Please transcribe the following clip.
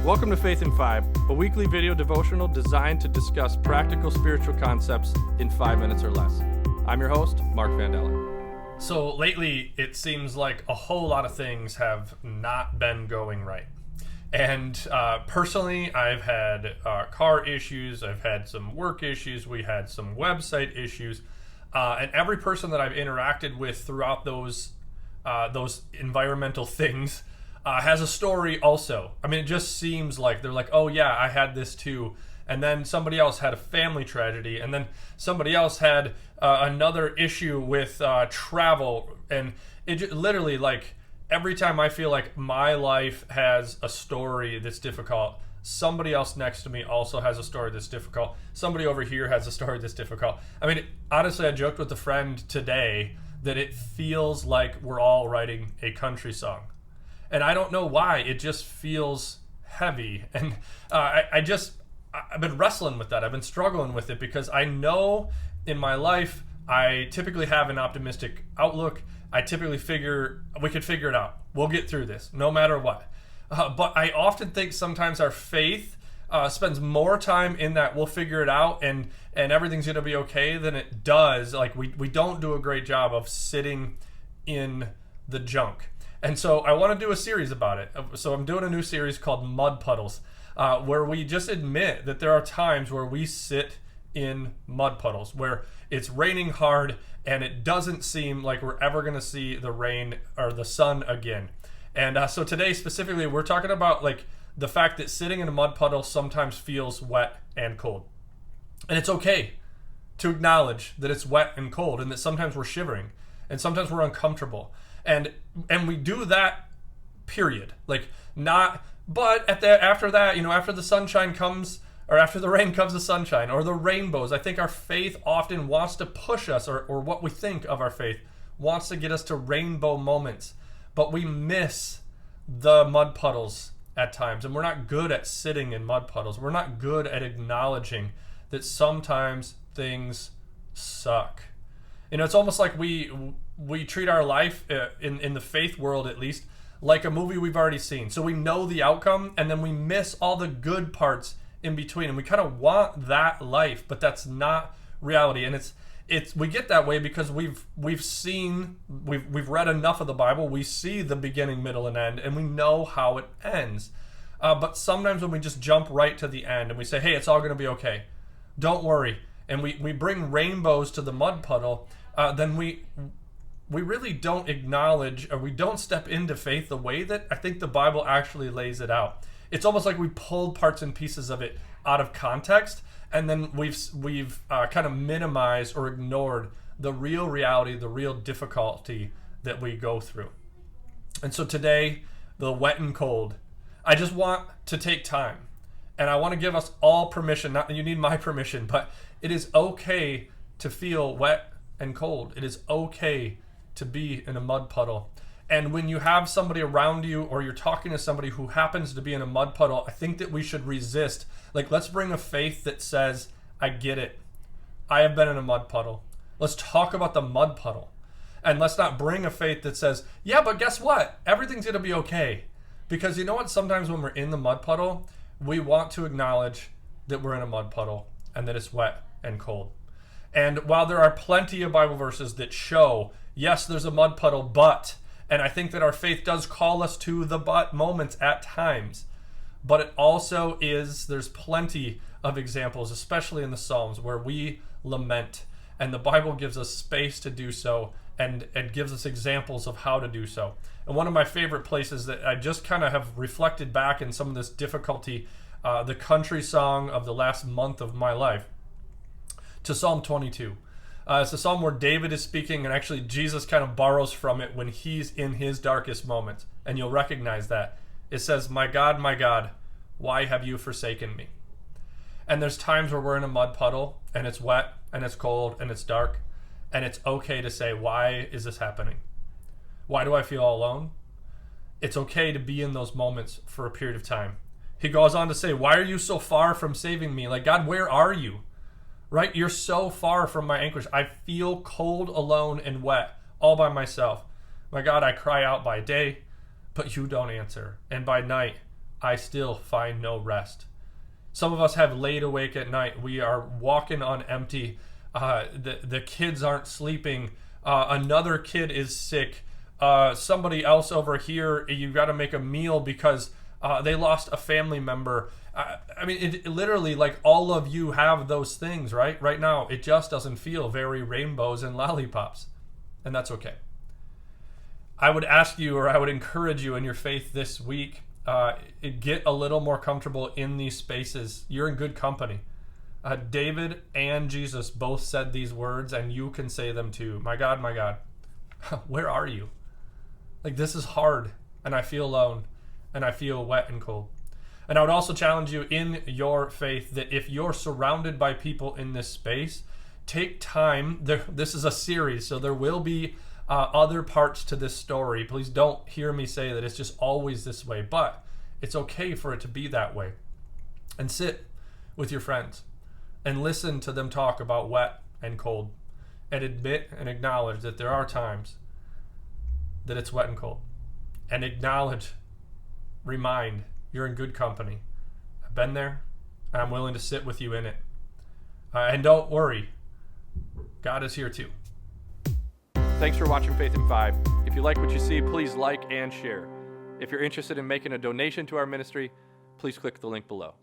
Welcome to Faith in 5, a weekly video devotional designed to discuss practical spiritual concepts in 5 minutes or less. I'm your host, Mark Vandella. So lately, it seems like a whole lot of things have not been going right. And personally, I've had car issues, I've had some work issues, we had some website issues, and every person that I've interacted with throughout those environmental things has a story also. I mean, it just seems like they're like, oh yeah, I had this too. And then somebody else had a family tragedy. And then somebody else had another issue with travel. And it literally, like, every time I feel like my life has a story that's difficult, somebody else next to me also has a story that's difficult. Somebody over here has a story that's difficult. I mean, honestly, I joked with a friend today that it feels like we're all writing a country song. And I don't know why, it just feels heavy. And I've been wrestling with that. I've been struggling with it because I know in my life, I typically have an optimistic outlook. I typically figure we could figure it out. We'll get through this no matter what. But I often think sometimes our faith spends more time in that we'll figure it out and everything's going to be okay than it does. Like we don't do a great job of sitting in the junk. And so I want to do a series about it. So I'm doing a new series called Mud Puddles, where we just admit that there are times where we sit in mud puddles, where it's raining hard and it doesn't seem like we're ever going to see the rain or the sun again. And so today specifically, we're talking about like the fact that sitting in a mud puddle sometimes feels wet and cold. And it's okay to acknowledge that it's wet and cold and that sometimes we're shivering and sometimes we're uncomfortable. And we do that, period. Like not, but after that, after the sunshine comes, or after the rain comes the sunshine, or the rainbows, I think our faith often wants to push us, or what we think of our faith wants to get us to rainbow moments. But we miss the mud puddles at times, and we're not good at sitting in mud puddles. We're not good at acknowledging that sometimes things suck. It's almost like we treat our life in the faith world, at least, like a movie we've already seen. So we know the outcome, and then we miss all the good parts in between, and we kind of want that life, but that's not reality. And it's we get that way because we've read enough of the Bible. We see the beginning, middle, and end, and we know how it ends. But sometimes when we just jump right to the end and we say, hey, it's all going to be okay, don't worry, and we bring rainbows to the mud puddle, then we really don't acknowledge, or we don't step into faith the way that I think the Bible actually lays it out. It's almost like we pulled parts and pieces of it out of context, and then we've kind of minimized or ignored the real reality, the real difficulty that we go through. And so today, the wet and cold, I just want to take time, and I want to give us all permission, not that you need my permission, but it is okay to feel wet and cold. It is okay to be in a mud puddle. And when you have somebody around you, or you're talking to somebody who happens to be in a mud puddle, I think that we should resist. Like, let's bring a faith that says, I get it. I have been in a mud puddle. Let's talk about the mud puddle. And let's not bring a faith that says, yeah, but guess what? Everything's going to be okay. Because you know what? Sometimes when we're in the mud puddle, we want to acknowledge that we're in a mud puddle and that it's wet and cold. And while there are plenty of Bible verses that show, yes, there's a mud puddle, but, and I think that our faith does call us to the but moments at times, but it also is, there's plenty of examples, especially in the Psalms, where we lament, and the Bible gives us space to do so, and gives us examples of how to do so. And one of my favorite places that I just kind of have reflected back in some of this difficulty, the country song of the last month of my life, to Psalm 22. It's a psalm where David is speaking, and actually Jesus kind of borrows from it when he's in his darkest moments. And you'll recognize that. It says, my God, why have you forsaken me? And there's times where we're in a mud puddle, and it's wet, and it's cold, and it's dark. And it's okay to say, why is this happening? Why do I feel all alone? It's okay to be in those moments for a period of time. He goes on to say, why are you so far from saving me? Like, God, where are you? Right? You're so far from my anguish. I feel cold, alone, and wet, all by myself. My God, I cry out by day, but you don't answer. And by night, I still find no rest. Some of us have laid awake at night. We are walking on empty. The kids aren't sleeping. Another kid is sick. Somebody else over here, you got to make a meal because they lost a family member. I mean, it literally, like, all of you have those things, right? Right now, it just doesn't feel very rainbows and lollipops. And that's okay. I would ask you, or I would encourage you in your faith this week, get a little more comfortable in these spaces. You're in good company. David and Jesus both said these words, and you can say them too. My God, where are you? Like, this is hard, and I feel alone, and I feel wet and cold. And I would also challenge you in your faith that if you're surrounded by people in this space, take time. This is a series, so there will be other parts to this story. Please don't hear me say that it's just always this way, but it's okay for it to be that way. And sit with your friends and listen to them talk about wet and cold, and admit and acknowledge that there are times that it's wet and cold. And acknowledge, remind, you're in good company. I've been there, and I'm willing to sit with you in it. And don't worry, God is here too. Thanks for watching Faith in 5. If you like what you see, please like and share. If you're interested in making a donation to our ministry, please click the link below.